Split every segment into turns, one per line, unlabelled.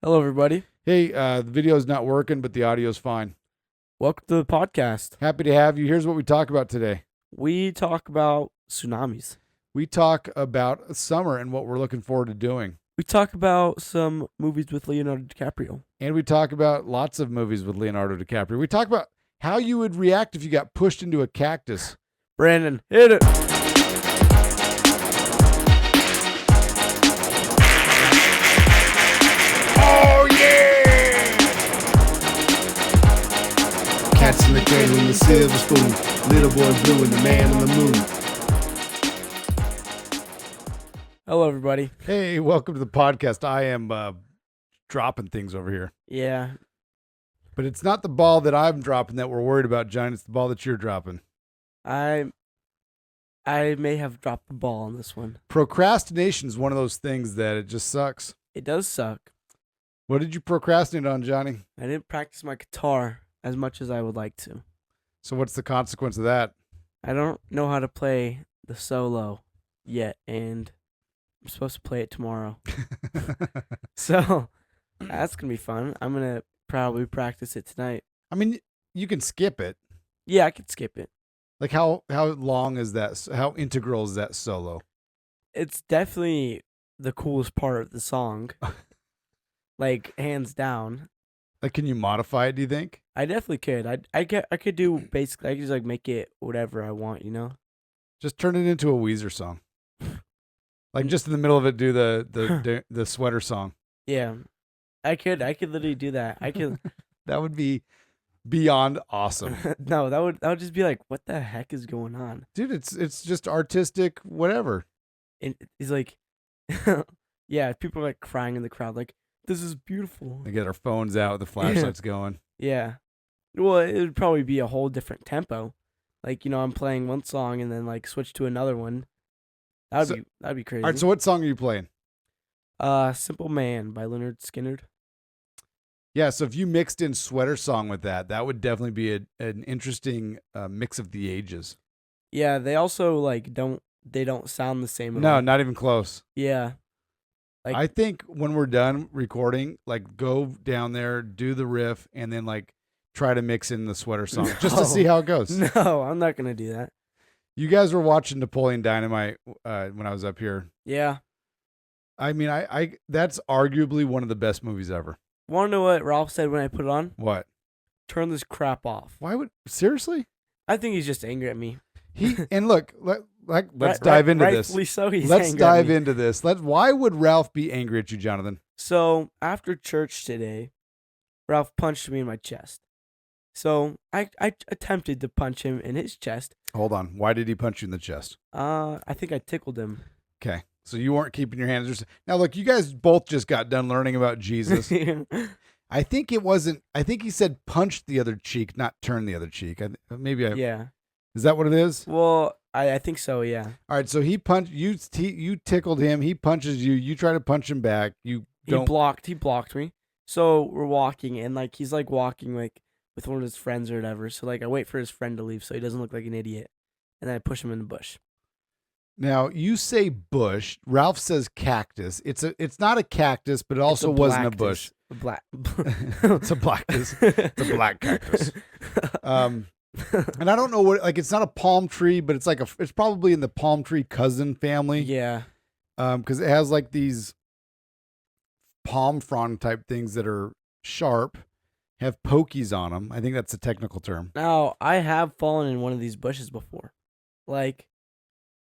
Hello, everybody.
Hey, the video's not working, but the audio's fine.
Welcome to the podcast.
Happy to have you. Here's what we talk about today.
We talk about tsunamis.
We talk about summer and what we're looking forward to doing.
We talk about some movies with Leonardo DiCaprio.
And we talk about lots of movies with Leonardo DiCaprio. We talk about how you would react if you got pushed into a cactus.
Brandon, hit it.
Oh, yeah!
Cats in the cradle and the silver spoon. Little boy blue and the man on the moon.
Hello, everybody.
Hey, welcome to the podcast. I am dropping things over here.
Yeah,
But it's not the ball that I'm dropping that we're worried about, John. It's the ball that you're dropping.
I may have dropped the ball on this one.
Procrastination is one of those things that it just sucks.
It does suck.
What did you procrastinate on, Johnny?
I didn't practice my guitar as much as I would like to.
So what's the consequence of that?
I don't know how to play the solo yet, and I'm supposed to play it tomorrow. So that's going to be fun. I'm going to probably practice it tonight.
I mean, you can skip it.
Yeah, I could skip it.
Like how long is that? How integral is that solo?
It's definitely the coolest part of the song. Like, hands down.
Like, can you modify it? Do you think?
I definitely could. I could do basically. I could just like make it whatever I want. You know.
Just turn it into a Weezer song. Like just in the middle of it, do the sweater song.
Yeah, I could. I could literally do that. I could.
That would be beyond awesome,
No, that would just be like, what the heck is going on?
dude. It's just artistic, whatever.
And he's like, yeah. People are like crying in the crowd, like, this is beautiful.
They get our phones out, the flashlights going.
Yeah. Well, it would probably be a whole different tempo. Like, I'm playing one song and then like switch to another one. That'd be crazy.
All right. So what song are you playing?
Simple Man by Leonard Skinner.
Yeah. So if you mixed in sweater song with that would definitely be an interesting mix of the ages.
Yeah, they also like don't sound the same at
No,
all.
not even close.
Yeah. Like,
I think when we're done recording, like go down there, do the riff, and then like try to mix in the sweater song just to see how it goes.
No, I'm not gonna do that.
You guys were watching Napoleon Dynamite when I was up here.
Yeah.
I mean, I that's arguably one of the best movies ever.
Wanna know what Ralph said when I put it on?
What?
Turn this crap off.
Why would seriously?
I think he's just angry at me.
And look, let's dive into this.
Rightfully so, he's
Let's
angry at
dive
me.
into this. Why would Ralph be angry at you, Jonathan?
So after church today, Ralph punched me in my chest. So I attempted to punch him in his chest.
Hold on. Why did he punch you in the chest?
I think I tickled him.
Okay. So you weren't keeping your hands. Now, look, you guys both just got done learning about Jesus. I think it wasn't. I think he said punch the other cheek, not turn the other cheek.
Yeah.
Is that what it is?
Well, I think so, yeah.
All right. So he punched you. You tickled him. He punches you. You try to punch him back. You
He
don't.
blocked me. So we're walking, and like he's like walking like with one of his friends or whatever. So like I wait for his friend to leave so he doesn't look like an idiot. And then I push him in the bush.
Now you say bush. Ralph says cactus. It's not a cactus, but it also wasn't a bush.
A black.
It's a blactus. It's a black cactus. And I don't know what, like, it's not a palm tree, but it's like it's probably in the palm tree cousin family.
Yeah.
Because it has like these palm frond type things that are sharp, have pokies on them. I think that's a technical term.
Now, I have fallen in one of these bushes before.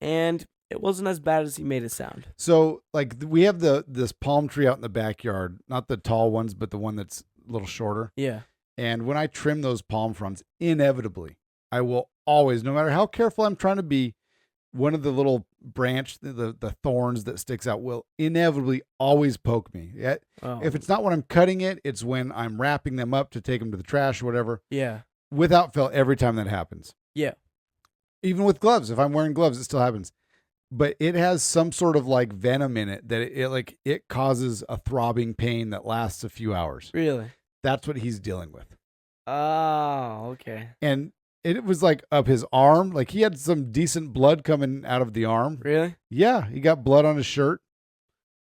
And it wasn't as bad as he made it sound.
So, like, we have this palm tree out in the backyard, not the tall ones, but the one that's a little shorter.
Yeah.
And when I trim those palm fronds, inevitably, I will always, no matter how careful I'm trying to be, one of the little branch, the thorns that sticks out will inevitably always poke me.
Oh.
If it's not when I'm cutting it, it's when I'm wrapping them up to take them to the trash or whatever.
Yeah.
Without fail, every time that happens.
Yeah.
Even with gloves, if I'm wearing gloves, it still happens. But it has some sort of like venom in it that it causes a throbbing pain that lasts a few hours.
Really?
That's what he's dealing with.
Oh, okay.
And it was like up his arm. Like he had some decent blood coming out of the arm.
Really?
Yeah, he got blood on his shirt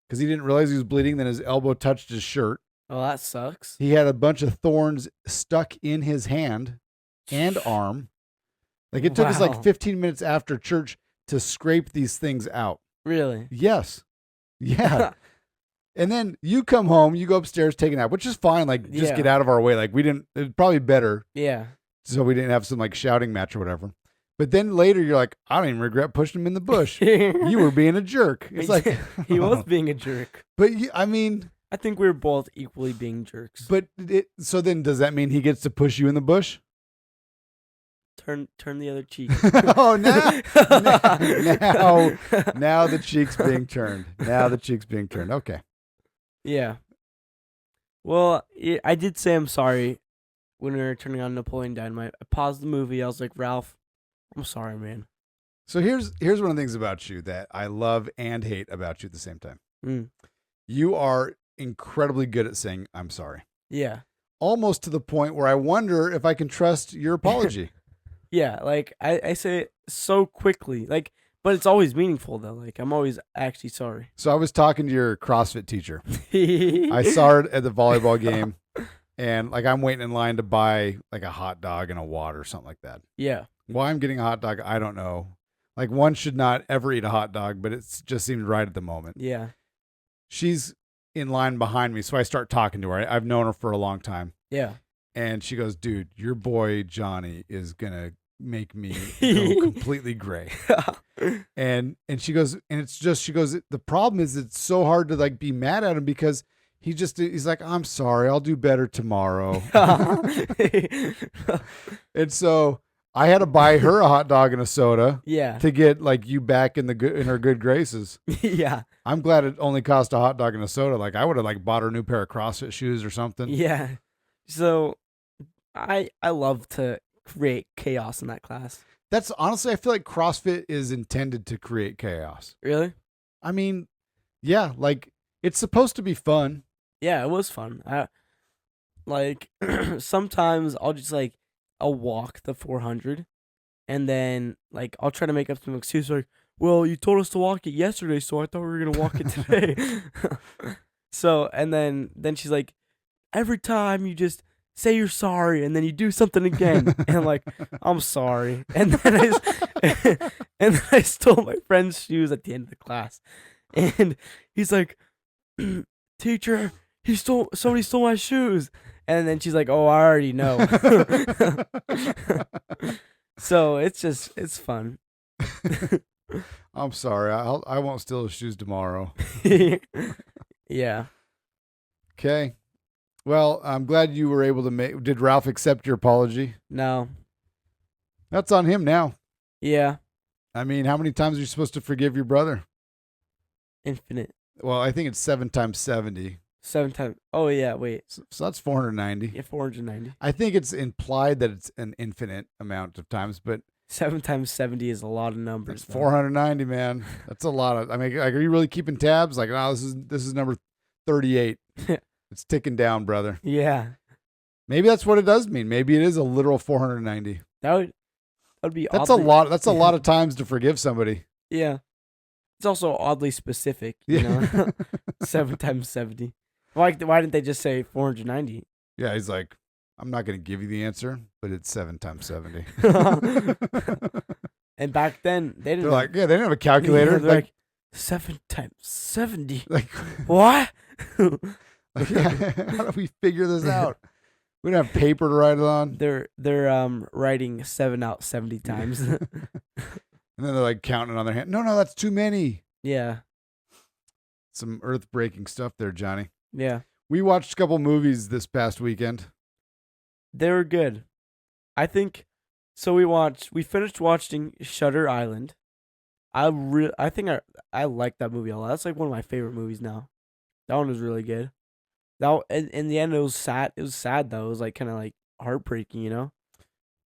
because he didn't realize he was bleeding. Then his elbow touched his shirt.
Oh, that sucks.
He had a bunch of thorns stuck in his hand and arm. Like it took us like
Wow.
15 minutes after church to scrape these things out.
Really?
Yes. Yeah. And then you come home, you go upstairs, take a nap, which is fine. Like, just
Yeah.
get out of our way. Like, it's probably better
Yeah.
so we didn't have some like shouting match or whatever. But then later you're like, I don't even regret pushing him in the bush. You were being a jerk. It's like,
he was being a jerk.
but I mean,
I think we were both equally being jerks.
but so then does that mean he gets to push you in the bush?
Turn the other cheek.
Oh, now the cheek's being turned. Now the cheek's being turned. Okay.
Yeah. Well, I did say I'm sorry when we were turning on Napoleon Dynamite. I paused the movie. I was like, Ralph, I'm sorry, man.
So here's one of the things about you that I love and hate about you at the same time.
Mm.
You are incredibly good at saying I'm sorry.
Yeah.
Almost to the point where I wonder if I can trust your apology.
Yeah. Like, I say it so quickly. Like, but it's always meaningful, though. Like, I'm always actually sorry.
So I was talking to your CrossFit teacher. I saw her at the volleyball game, and like I'm waiting in line to buy like a hot dog and a water or something like that.
Yeah.
Why I'm getting a hot dog, I don't know. Like one should not ever eat a hot dog, but it just seemed right at the moment.
Yeah.
She's in line behind me, so I start talking to her. I've known her for a long time.
Yeah.
And she goes, dude, your boy Johnny is going to make me go completely gray. And she goes, she goes, the problem is it's so hard to like be mad at him because he's like, I'm sorry, I'll do better tomorrow. And so I had to buy her a hot dog and a soda
Yeah.
to get like you back in her good graces.
Yeah.
I'm glad it only cost a hot dog and a soda. Like I would have like bought her a new pair of CrossFit shoes or something.
Yeah. So I love to create chaos in that class.
That's honestly, I feel like CrossFit is intended to create chaos.
Really?
I mean, yeah, like it's supposed to be fun.
Yeah, it was fun. Like sometimes I'll walk the 400 and then like I'll try to make up some excuse like, well, you told us to walk it yesterday, so I thought we were going to walk it today. So, and then she's like, every time you just say you're sorry and then you do something again. And I'm like, I'm sorry. And then I stole my friend's shoes at the end of the class. And he's like, teacher, somebody stole my shoes. And then she's like, oh, I already know. So it's fun.
I'm sorry. I won't steal his shoes tomorrow.
Yeah.
Okay. Well, I'm glad you were able to make. Did Ralph accept your apology?
No.
That's on him now.
Yeah.
I mean, how many times are you supposed to forgive your brother?
Infinite.
Well, I think it's 7 times 70.
7 times. Oh, yeah. Wait.
So that's 490.
Yeah, 490.
I think it's implied that it's an infinite amount of times, but
7 times 70 is a lot of numbers.
that's 490, man. That's a lot of. I mean, like, are you really keeping tabs? Like, no, this is number 38. It's ticking down, brother.
Yeah.
Maybe that's what it does mean. Maybe it is a literal 490.
That would be
That's
oddly,
a lot. That's a lot of times to forgive somebody.
Yeah. It's also oddly specific, you
Yeah.
know. 7 times 70. Why didn't they just say 490?
Yeah, he's like, I'm not going to give you the answer, but it's 7 times 70.
And back then they didn't
They're like, yeah, they didn't have a calculator.
Yeah, they're like 7 times 70.
like,
What?
yeah, how do we figure this out? We don't have paper to write it on.
They're writing 7 out 70 times.
And then they're like counting it on their hand. No, that's too many.
Yeah.
Some earth-breaking stuff there, Johnny.
Yeah.
We watched a couple movies this past weekend.
They were good. I think so. We finished watching Shutter Island. I think I like that movie a lot. That's like one of my favorite movies now. That one was really good. That in the end it was sad. It was sad though. It was like kind of like heartbreaking, you know?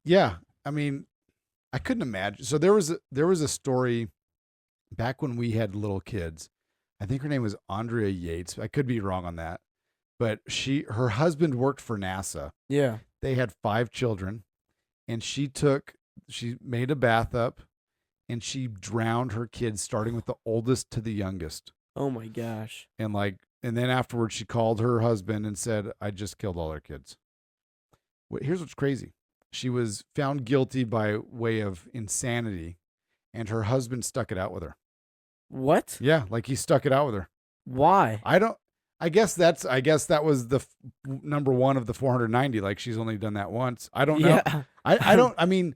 Yeah, I mean, I couldn't imagine. So there was a story back when we had little kids. I think her name was Andrea Yates. I could be wrong on that. But her husband worked for NASA.
Yeah.
They had 5 children, and she made a bath up, and she drowned her kids starting with the oldest to the youngest.
Oh my gosh.
And like And then afterwards, she called her husband and said, I just killed all their kids. Here's what's crazy. She was found guilty by way of insanity, and her husband stuck it out with her.
What?
Yeah, like he stuck it out with her.
Why?
I guess that was the number one of the 490. Like she's only done that once. I don't know.
Yeah.
I mean,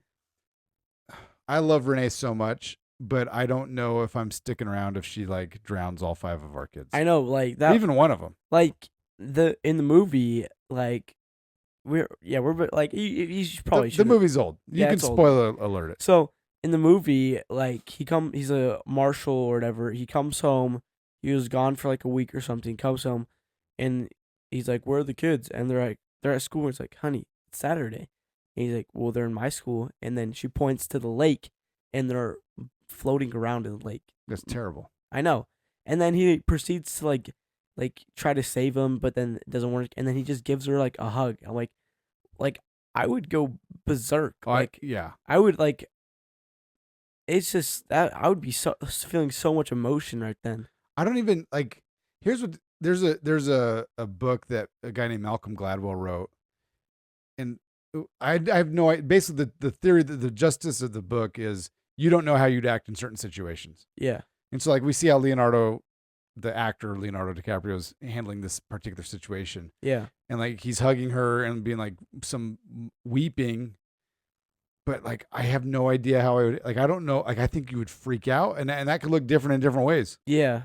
I love Renee so much, but I don't know if I'm sticking around if she like drowns all 5 of our kids.
I know, like that.
Even one of them.
Like in the movie, like we're like you probably
The
should.
movie's old. You
Yeah,
can
it's old.
spoiler alert it.
So in the movie, like he's a marshal or whatever. He comes home. He was gone for like a week or something. Comes home, and he's like, "Where are the kids?" And they're at school. And it's like, "Honey, it's Saturday." And he's like, "Well, they're in my school." And then she points to the lake, and they're floating around in the lake.
That's terrible.
I know. And then he proceeds to like try to save him, but then it doesn't work. And then he just gives her like a hug. I'm like I would go berserk.
Yeah.
I would like. It's just that I would be feeling so much emotion right then.
I don't even like. Here's what there's a book that a guy named Malcolm Gladwell wrote, and I have no idea. Basically, the theory that the justice of the book is you don't know how you'd act in certain situations.
Yeah.
And so, like, we see how the actor Leonardo DiCaprio is handling this particular situation,
Yeah.
and like he's hugging her and being like some weeping. But like, I have no idea how I would. Like, I don't know. Like, I think you would freak out, and that could look different in different ways.
Yeah.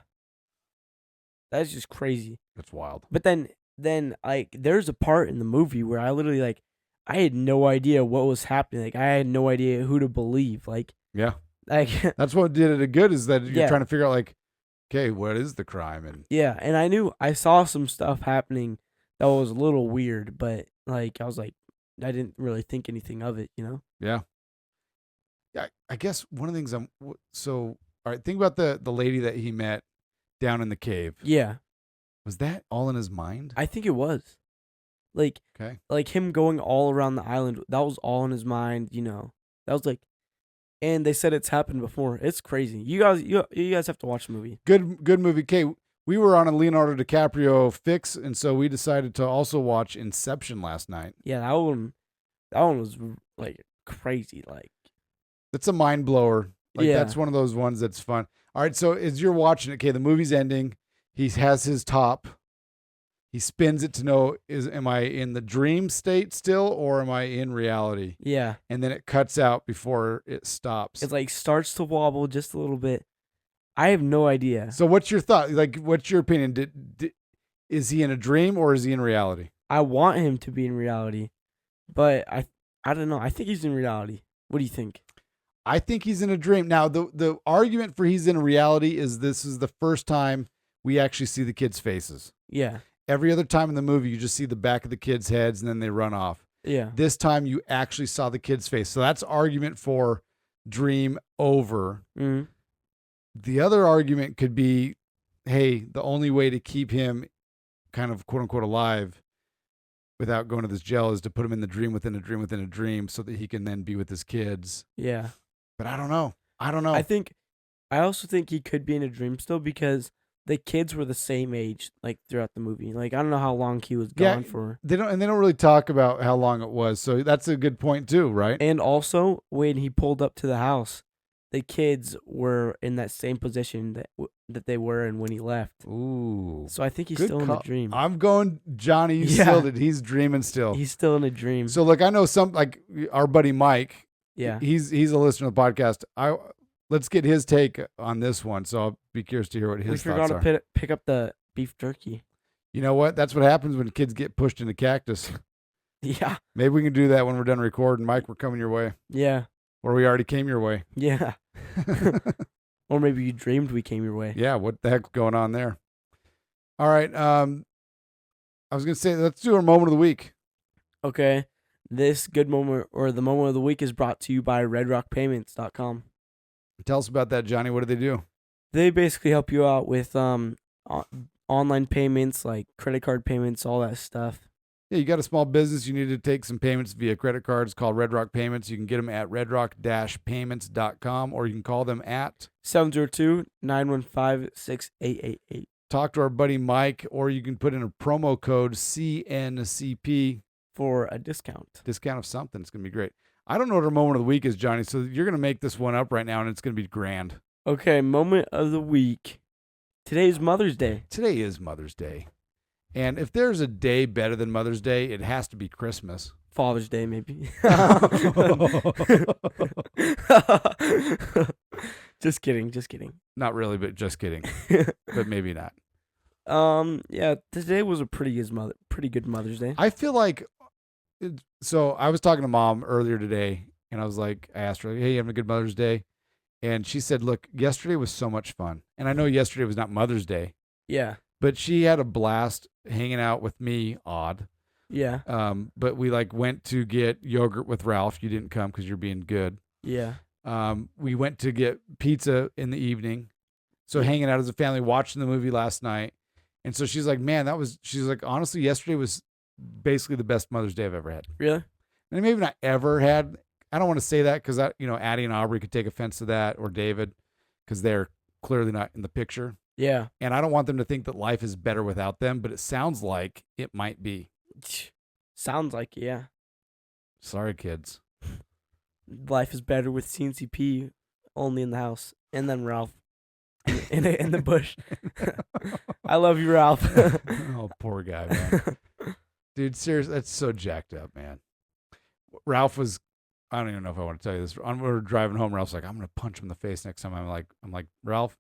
That's just crazy.
That's wild.
But then like there's a part in the movie where I literally like I had no idea what was happening. Like I had no idea who to believe. Like
Yeah.
like
That's what did it good is that you're
Yeah.
trying to figure out like, okay, what is the crime? And
yeah, and I saw some stuff happening that was a little weird, but like I was like I didn't really think anything of it, you know?
yeah. I guess one of the things all right, think about the lady that he met down in the cave.
Yeah.
Was that all in his mind?
I think it was. Like
Okay.
like him going all around the island, that was all in his mind, you know. That was like and they said it's happened before. It's crazy. You guys have to watch the movie.
Good movie. Okay, we were on a Leonardo DiCaprio fix, and so we decided to also watch Inception last night.
Yeah, that one was like crazy. Like,
It's a mind blower. Like
Yeah.
that's one of those ones that's fun. All right, so as you're watching, okay, the movie's ending. He has his top. He spins it to know am I in the dream state still or am I in reality?
yeah,
And then it cuts out before it stops.
it like starts to wobble just a little bit. I have no idea.
So what's your thought? Like, what's your opinion? Is he in a dream or is he in reality?
I want him to be in reality, but I don't know. I think he's in reality. What do you think?
I think he's in a dream. Now, the argument for he's in reality is this is the first time we actually see the kids' faces.
Yeah,
Every other time in the movie, you just see the back of the kids' heads and then they run off.
yeah,
This time, you actually saw the kid's face. So that's argument for dream over.
mm-hmm.
The other argument could be, hey, the only way to keep him kind of quote unquote alive without going to this jail is to put him in the dream within a dream within a dream so that he can then be with his kids.
yeah.
But I don't know.
I also think he could be in a dream still because the kids were the same age like throughout the movie. Like I don't know how long he was gone for.
They don't really talk about how long it was. So that's a good point too, right?
And also when he pulled up to the house, the kids were in that same position that they were in when he left.
Ooh.
So I think he's
Good
still in
call.
a dream.
I'm going Johnny. You
Yeah.
sealed it. He's dreaming still.
He's still in a dream.
So look, I know some like our buddy Mike.
Yeah.
He's a listener to the podcast. Let's get his take on this one. So I'll be curious to hear what
We
his
forgot
thoughts
to
are.
pick up the beef jerky.
You know what? That's what happens when kids get pushed into cactus.
Yeah.
Maybe we can do that when we're done recording. Mike, we're coming your way.
Yeah.
Or we already came your way.
Yeah. Or maybe you dreamed we came your way.
Yeah, what the heck's going on there? All right. I was going to say, let's do our moment of the week.
Okay. This good moment or the moment of the week is brought to you by redrockpayments.com.
Tell us about that, Johnny. What do they do?
They basically help you out with online payments like credit card payments, all that stuff.
Yeah, you got a small business. You need to take some payments via credit cards called Red Rock Payments. You can get them at redrock-payments.com or you can call them at
702-915-6888.
talk to our buddy Mike, or you can put in a promo code CNCP
For a discount.
discount of something. It's gonna be great. I don't know what our moment of the week is, Johnny. So you're gonna make this one up right now, and it's gonna be grand.
Okay, moment of the week. Today's Mother's Day.
Today is Mother's Day, and if there's a day better than Mother's Day, it has to be Christmas.
Father's Day, maybe. Just kidding.
Not really, but just kidding. But maybe not.
Yeah, today was a pretty good Mother's Day.
I feel like, so I was talking to Mom earlier today, and I asked her, hey, you having a good Mother's Day? And she said, look, yesterday was so much fun. And I know yesterday was not Mother's Day,
Yeah.
but she had a blast hanging out with me, odd.
Yeah.
But we went to get yogurt with Ralph. You didn't come because you're being good.
Yeah.
We went to get pizza in the evening. So hanging out as a family, watching the movie last night. And so she's like, man, she's like, honestly, yesterday was basically the best Mother's Day I've ever had.
Really?
And maybe not ever had. I don't want to say that because Addie and Aubrey could take offense to that, or David, because they're clearly not in the picture.
Yeah.
And I don't want them to think that life is better without them, but it sounds like it might be.
Sounds like it, yeah.
Sorry, kids.
Life is better with CNCP only in the house, and then Ralph in the bush. I love you, Ralph.
Oh, poor guy, man. Dude, seriously, that's so jacked up, man. Ralph was, I don't even know if I want to tell you this. We were driving home. Ralph's like, I'm going to punch him in the face next time. I'm like, Ralph,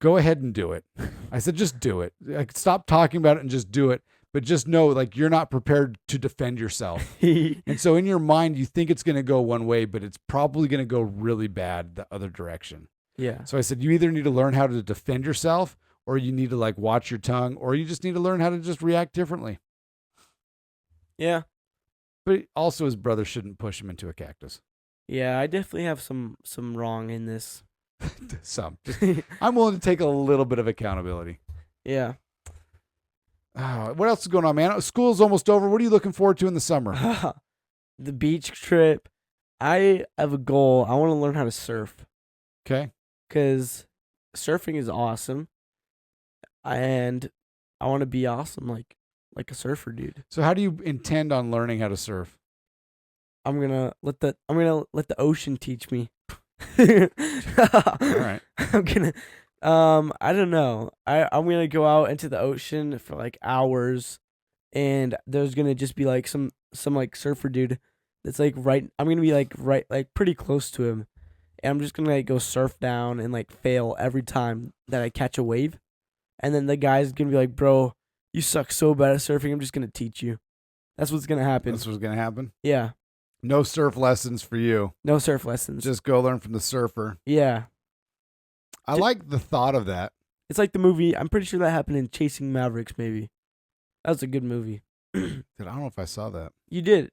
go ahead and do it. I said, just do it. Stop talking about it and just do it. But just know, you're not prepared to defend yourself. And so in your mind, you think it's going to go one way, but it's probably going to go really bad the other direction.
Yeah.
So I said, you either need to learn how to defend yourself, or you need to watch your tongue, or you just need to learn how to just react differently.
Yeah.
But also his brother shouldn't push him into a cactus.
Yeah, I definitely have some wrong in this.
I'm willing to take a little bit of accountability.
Yeah.
What else is going on, man? School's almost over. What are you looking forward to in the summer?
The beach trip. I have a goal. I want to learn how to surf.
Okay.
Because surfing is awesome. And I want to be awesome like a surfer, dude.
So how do you intend on learning how to surf?
I'm gonna let the ocean teach me.
All right.
I don't know. I'm gonna go out into the ocean for hours, and there's gonna just be some surfer dude that's right. I'm gonna be right pretty close to him, and I'm just gonna go surf down and fail every time that I catch a wave, and then the guy's gonna be like, bro, you suck so bad at surfing. I'm just gonna teach you. That's what's gonna happen.
That's what's gonna happen.
Yeah.
No surf lessons for you.
No surf lessons.
Just go learn from the surfer.
Yeah.
I like the thought of that.
It's like the movie. I'm pretty sure that happened in Chasing Mavericks. Maybe that was a good movie.
Dude, I don't know if I saw that.
You did.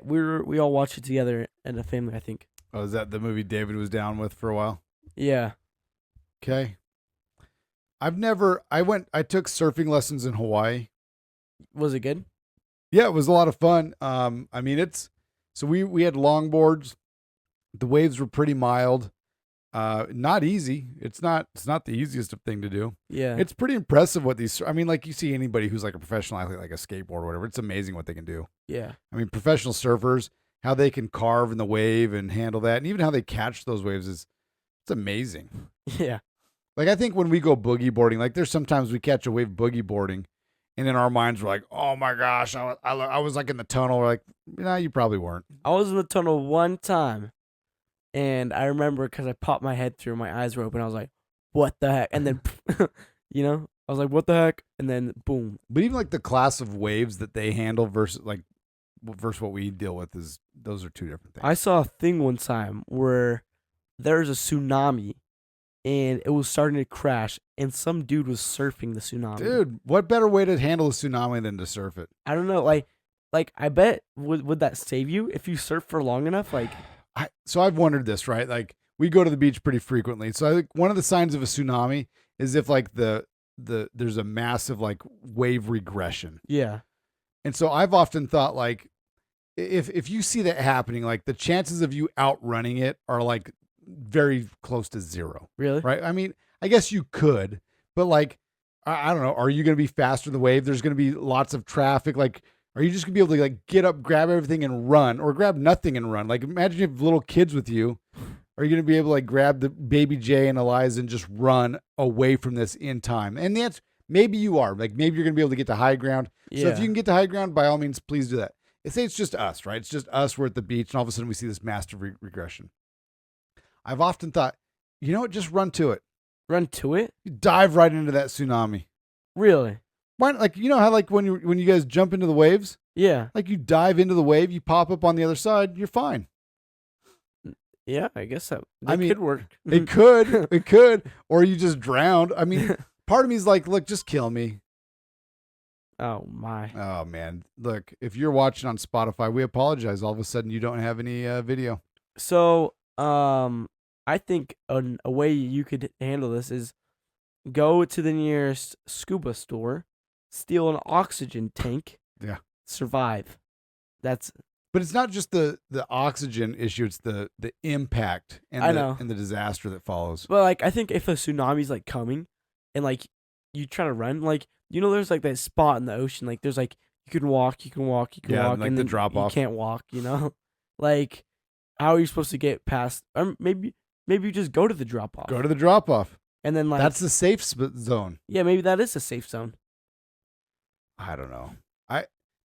We all watched it together in a family, I think.
Oh, is that the movie David was down with for a while?
Yeah.
Okay. I took surfing lessons in Hawaii.
Was it good?
Yeah, it was a lot of fun. So we had longboards. The waves were pretty mild. Not easy. It's not the easiest thing to do.
Yeah.
It's pretty impressive what these, you see anybody who's a professional athlete, like a skateboard or whatever. It's amazing what they can do.
Yeah.
Professional surfers, how they can carve in the wave and handle that, and even how they catch those waves it's amazing.
Yeah.
I think when we go boogie boarding, there's sometimes we catch a wave boogie boarding, and in our minds we're like, oh my gosh, I was in the tunnel. We're like, nah, you probably weren't.
I was in the tunnel one time, and I remember because I popped my head through, my eyes were open. I was like, what the heck? And then, I was like, what the heck? And then, boom.
But even the class of waves that they handle versus what we deal with those are two different things.
I saw a thing one time where there's a tsunami, and it was starting to crash, and some dude was surfing the tsunami.
Dude, what better way to handle a tsunami than to surf it?
I don't know. I bet would that save you if you surf for long enough?
So I've wondered this, right? We go to the beach pretty frequently. So I think one of the signs of a tsunami is if there's a massive wave regression.
Yeah.
And so I've often thought if you see that happening, the chances of you outrunning it are very close to zero.
Really?
Right? I guess you could, but I don't know. Are you going to be faster than the wave? There's going to be lots of traffic. Like, are you just going to be able to like get up, grab everything and run, or grab nothing and run? Like, imagine you have little kids with you. Are you going to be able to like grab the baby Jay and Eliza and just run away from this in time? And the answer, maybe you are. Like, maybe you're going to be able to get to high ground. So if you can get to high ground, by all means, please do that. Say it's just us, right? It's just us. We're at the beach, and all of a sudden we see this massive regression. I've often thought, you know what? Just run to it.
Run to it?
You dive right into that tsunami.
Really?
Why? Like, you know how like when you guys jump into the waves,
Yeah.
like you dive into the wave, you pop up on the other side, you're fine.
Yeah, I guess that
mean,
could work.
It could, or you just drowned. I mean, part of me is like, look, just kill me.
Oh my.
Oh man, look, if you're watching on Spotify, we apologize. All of a sudden, you don't have any video.
So, I think a way you could handle this is go to the nearest scuba store, steal an oxygen tank.
Yeah.
Survive.
But it's not just the oxygen issue; it's the impact and and the disaster that follows.
Well, like I think if a tsunami's like coming, and like you try to run, like there's like that spot in the ocean, like there's like you can walk,
Yeah,
walk,
and, like
and
the
then
drop
you
off.
can't walk, like how are you supposed to get past? Or maybe you just go to the drop off.
Go to the drop off,
and then like
that's the safe zone.
Yeah, maybe that is a safe zone.
I don't know.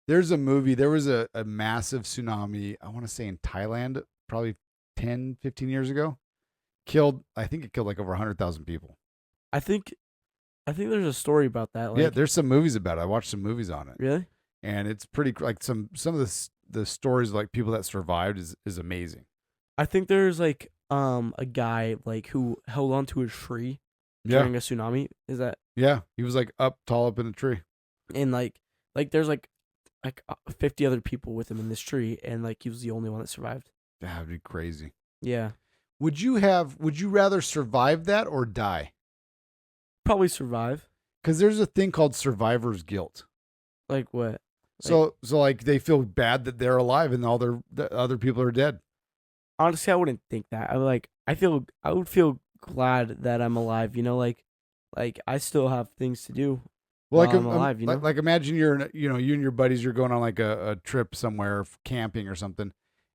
There's a movie. There was a massive tsunami, I want to say in Thailand, probably 10, 15 years ago. I think it killed like over 100,000 people.
I think there's a story about that. Like,
Yeah, there's some movies about it. I watched some movies on it.
Really?
And it's pretty, like some of the stories, like people that survived is amazing.
I think there's like a guy like who held onto a tree during a tsunami. Is that?
Yeah, he was like tall up in a tree.
And like there's like 50 other people with him in this tree, and like he was the only one that survived.
That would be crazy.
Yeah.
Would you rather survive that or die?
Probably survive.
Because there's a thing called survivor's guilt.
Like what?
So like they feel bad that they're alive and all the other people are dead.
Honestly, I wouldn't think that. I would feel glad that I'm alive. Like I still have things to do.
Well,
while I'm alive.
Like imagine you and your buddies, you're going on like a trip somewhere, camping or something,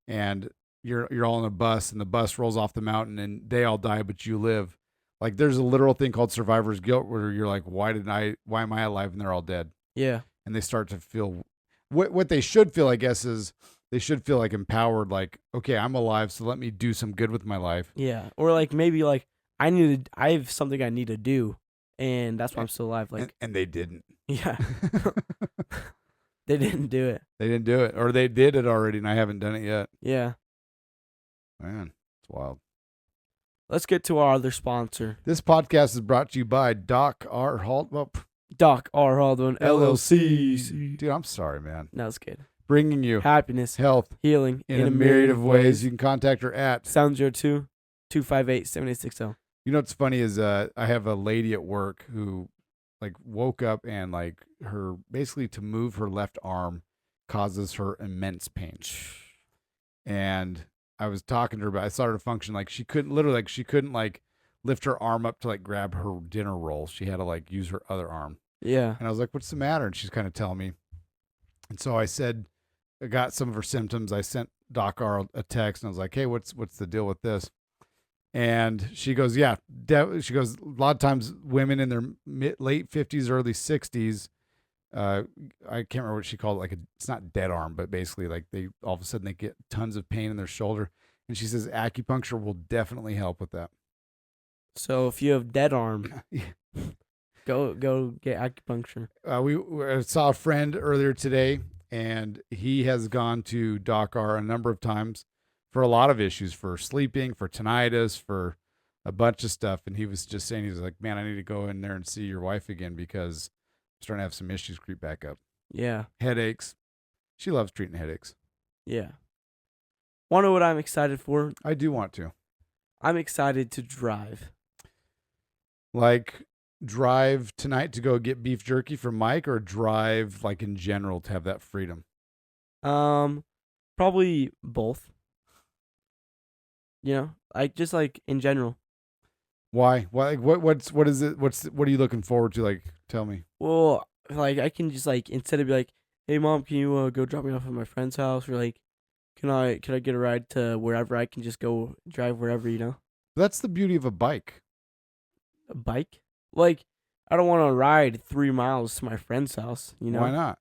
and you're all in a bus, and the bus rolls off the mountain, and they all die, but you live. Like there's a literal thing called survivor's guilt, where you're like, why am I alive and they're all dead?
Yeah.
And they start to feel what they should feel, I guess, is they should feel like empowered, like, okay, I'm alive, so let me do some good with my life.
Yeah. Or like maybe like I have something I need to do, and that's why I'm still alive. Like,
and they didn't.
Yeah. They didn't do it.
They didn't do it, or they did it already, and I haven't done it yet.
Yeah.
Man, it's wild.
Let's get to our other sponsor.
This podcast is brought to you by Doc R. Haldwell.
Doc R. Haldwell LLC.
Dude, I'm sorry, man.
No, it's good.
Bringing you
Happiness,
health
healing
in a myriad of ways. You can contact her at
702-258-7860.
You know what's funny is I have a lady at work who like woke up and like her basically to move her left arm causes her immense pain. And I was talking to her about I saw her function like she couldn't lift her arm up to like grab her dinner roll. She had to like use her other arm.
Yeah.
And I was like, what's the matter? And she's kind of telling me. And so I said, I got some of her symptoms. I sent Doc R a text and I was like, hey, what's the deal with this? And she goes, yeah. She goes, a lot of times women in their late 50s, early 60s, I can't remember what she called it. Like it's not dead arm, but basically like they all of a sudden they get tons of pain in their shoulder. And she says acupuncture will definitely help with that.
So if you have dead arm, go get acupuncture.
We saw a friend earlier today, and he has gone to Doc R a number of times for a lot of issues, for sleeping, for tinnitus, for a bunch of stuff. And he was just saying, he was like, man, I need to go in there and see your wife again because I'm starting to have some issues creep back up.
Yeah.
Headaches. She loves treating headaches.
Yeah. Want to know what I'm excited for?
I do want to.
I'm excited to drive.
Like drive tonight to go get beef jerky for Mike, or drive like in general to have that freedom?
Probably both. Like just like in general.
Why? Why? Like, what is it? What are you looking forward to? Like, tell me.
Well, like I can just like instead of be like, hey mom, can you go drop me off at my friend's house, or like, can I get a ride to wherever? I can just go drive wherever, you know.
That's the beauty of a bike.
A bike? Like, I don't want to ride 3 miles to my friend's house, you know.
Why not?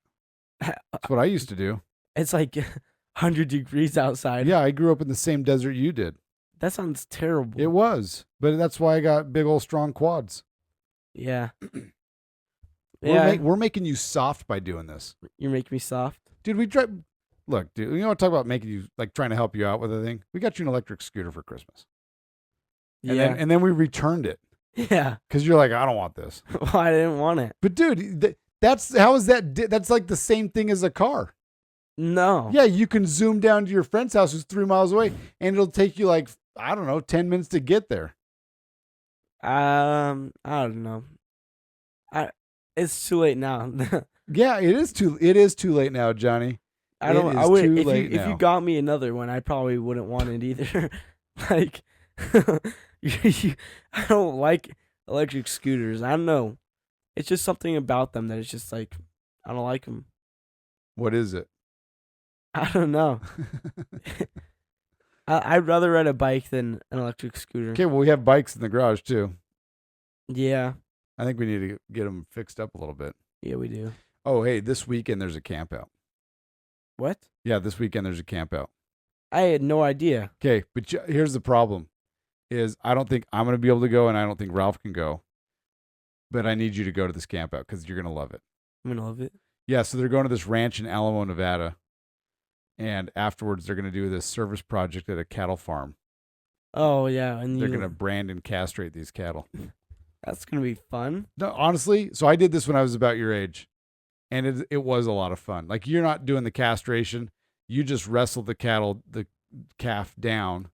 That's what I used to do.
It's like 100 degrees outside.
Yeah, I grew up in the same desert you did.
That sounds terrible.
It was, but that's why I got big old strong quads.
Yeah.
Yeah, we're making you soft by doing this,
You're making me soft.
dude. We try. Look, dude. You know what? Talk about making you like trying to help you out with a thing. We got you an electric scooter for Christmas.
Yeah.
And then we returned it
Yeah.
because you're like, I don't want this.
Well, I didn't want it.
But dude, that's how is that? That's like the same thing as a car.
No.
Yeah, you can zoom down to your friend's house who's 3 miles away, and it'll take you like, I don't know, 10 minutes to get there.
I don't know. It's too late now.
Yeah, it is too late now, Johnny.
I don't.
It
I
is
would.
too
If
late
you
now.
got me another one, I probably wouldn't want it either. Like, I don't like electric scooters. I don't know. It's just something about them that it's just like I don't like them.
What is it?
I don't know. I'd rather ride a bike than an electric scooter.
Okay, well, we have bikes in the garage too.
Yeah.
I think we need to get them fixed up a little bit.
Yeah, we do.
Oh, hey, this weekend there's a camp out.
What?
Yeah, this weekend there's a camp out.
I had no idea.
Okay, but here's the problem: is I don't think I'm gonna be able to go, and I don't think Ralph can go. But I need you to go to this camp out because you're gonna love it.
I'm gonna love it.
Yeah, so they're going to this ranch in Alamo, Nevada, and afterwards they're gonna do this service project at a cattle farm.
Oh yeah, and
They're gonna brand and castrate these cattle.
that's gonna be fun.
No, honestly, so I did this when I was about your age, and it was a lot of fun. Like you're not doing the castration; you just wrestle the calf down,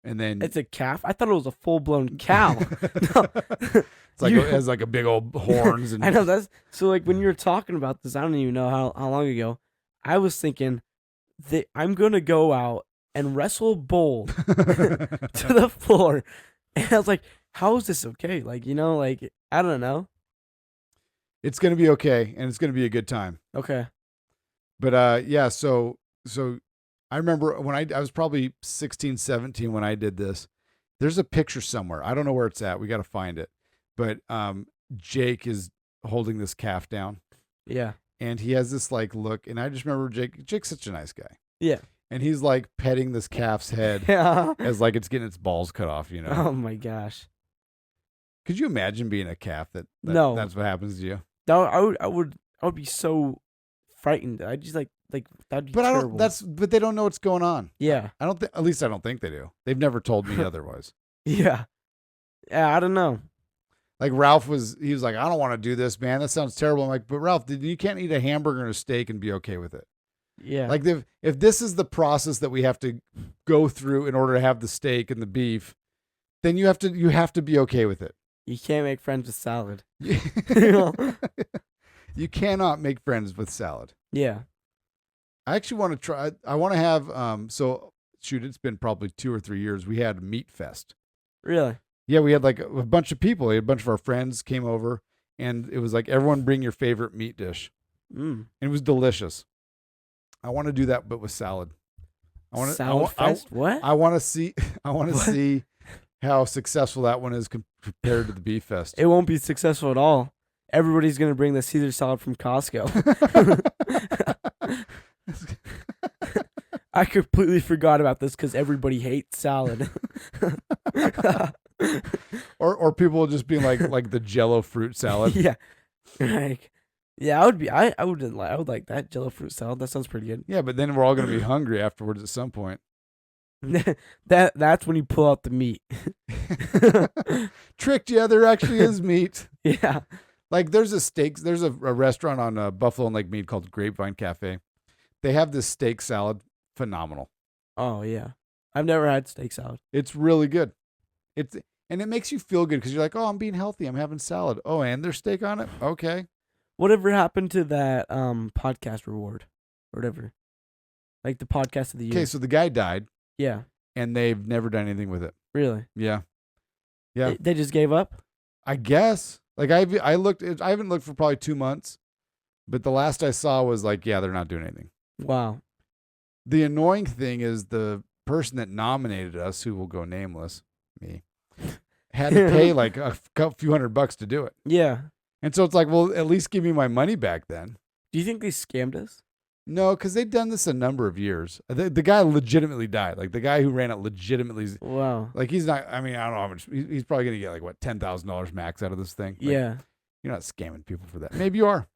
and then
It's a calf. I thought it was a full blown cow. No.
it's like it has like a big old horns and
I know that's so. Like when you were talking about this, I don't even know how long ago. I was thinking that I'm gonna go out and wrestle a bull to the floor, and I was like, "How is this okay?" Like like I don't know.
It's gonna be okay, and it's gonna be a good time.
Okay.
But yeah, so I remember when I was probably 16, 17 when I did this. There's a picture somewhere. I don't know where it's at. We got to find it. But Jake is holding this calf down,
Yeah.
and he has this like look, and I just remember Jake's such a nice guy.
Yeah.
And he's like petting this calf's head
Yeah.
as like it's getting its balls cut off, you know.
Oh my gosh.
Could you imagine being a calf
No.
that's what happens to you?
I would be so frightened. I just like that'd be
But
terrible.
but they don't know what's going on.
Yeah.
At least I don't think they do. They've never told me otherwise.
Yeah. Yeah, I don't know.
Like he was like, I don't want to do this, man. That sounds terrible. I'm like, but Ralph, you can't eat a hamburger and a steak and be okay with it.
Yeah.
Like if this is the process that we have to go through in order to have the steak and the beef, then you have to be okay with it.
You can't make friends with salad.
You cannot make friends with salad.
Yeah.
I actually want to try. I want to have. So shoot, it's been probably 2 or 3 years. We had Meat Fest.
Really?
Yeah, we had like a bunch of people. A bunch of our friends came over, and it was like everyone bring your favorite meat dish, and it was delicious. I want to do that, but with salad.
Salad Fest? What?
I want to see. I want to see how successful that one is compared to the Beef Fest.
It won't be successful at all. Everybody's gonna bring the Caesar salad from Costco. I completely forgot about this because everybody hates salad.
or people will just be like the Jello fruit salad.
Yeah, like yeah, I would like that Jello fruit salad. That sounds pretty good.
Yeah, but then we're all gonna be hungry afterwards at some point.
That's when you pull out the meat.
Tricked you. There actually is meat.
Yeah.
Like there's a restaurant on Buffalo and Lake Mead called Grapevine Cafe. They have this steak salad, phenomenal.
Oh yeah, I've never had steak salad.
It's really good. And it makes you feel good because you're like, oh, I'm being healthy. I'm having salad. Oh, and there's steak on it. Okay.
Whatever happened to that podcast reward, or whatever, like the podcast of the year?
Okay, so the guy died,
Yeah.
and they've never done anything with it.
Really?
Yeah. Yeah.
They just gave up?
I guess. Like I haven't looked for probably 2 months, but the last I saw was like, yeah, they're not doing anything.
Wow.
The annoying thing is the person that nominated us, who will go nameless, me, had to pay like a few $100 to do it.
Yeah.
And so it's like, well, at least give me my money back then.
Do you think they scammed us?
No, because they've done this a number of years. The guy legitimately died. Like the guy who ran it legitimately,
Wow.
like he's not, I mean, I don't know how much, he's probably going to get like what, $10,000 max out of this thing. Like,
Yeah.
You're not scamming people for that. Maybe you are.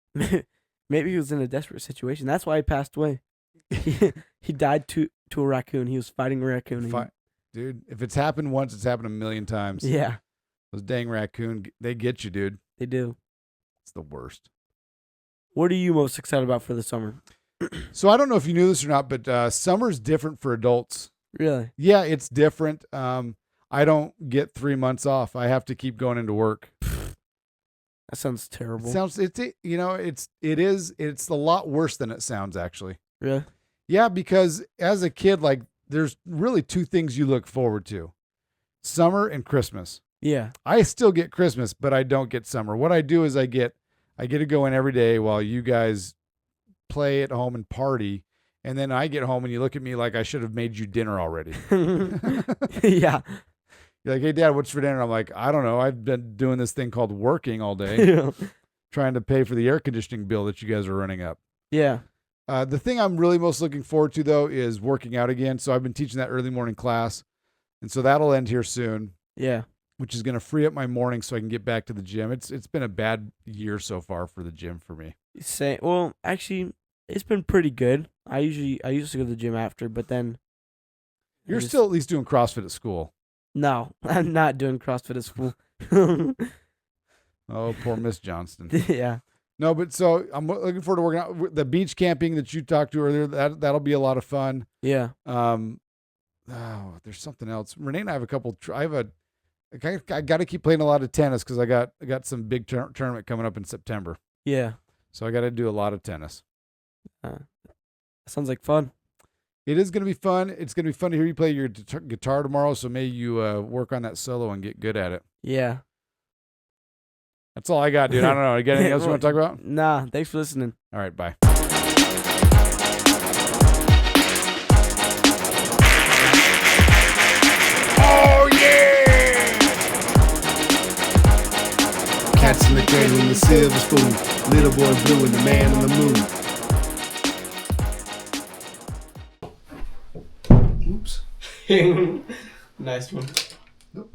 Maybe he was in a desperate situation. That's why he passed away. He died to a raccoon. He was fighting a raccoon.
Dude, if it's happened once, it's happened a million times.
Yeah,
Those dang raccoon, they get you, dude.
they do.
It's the worst.
What are you most excited about for the summer?
So I don't know if you knew this or not, but summer's different for adults.
Really?
Yeah, it's different. I don't get 3 months off. I have to keep going into work.
That sounds terrible.
It's a lot worse than it sounds, actually.
Really?
Yeah, because as a kid, like there's really two things you look forward to: summer and Christmas.
Yeah.
I still get Christmas, but I don't get summer. What I do is I get to go in every day while you guys play at home and party, and then I get home and you look at me like I should have made you dinner already.
Yeah.
You're like, "Hey, Dad, what's for dinner?" I'm like, "I don't know. I've been doing this thing called working all day, trying to pay for the air conditioning bill that you guys are running up."
Yeah.
The thing I'm really most looking forward to, though, is working out again. So I've been teaching that early morning class, and so that'll end here soon,
Yeah.
which is going to free up my morning so I can get back to the gym. It's been a bad year so far for the gym for me.
Well, actually, it's been pretty good. I used to go to the gym after, but then
You're still at least doing CrossFit at school.
No, I'm not doing CrossFit at school.
Oh, poor Miss Johnston.
Yeah.
No, but so I'm looking forward to working out. The beach camping that you talked to earlier, that'll be a lot of fun.
Yeah.
There's something else. Renee and I have a couple. I got to keep playing a lot of tennis because I got some big tournament coming up in September.
Yeah.
So I got to do a lot of tennis.
Sounds like fun.
It is going to be fun. It's going to be fun to hear you play your guitar tomorrow. So may you work on that solo and get good at it.
Yeah.
That's all I got, dude. I don't know. You got anything else you want to talk about?
Nah. Thanks for listening.
All right. Bye.
Oh yeah! Cats in the cradle and the silver spoon. Little boy blue and the man on the moon. Oops.
Nice one.
Nope.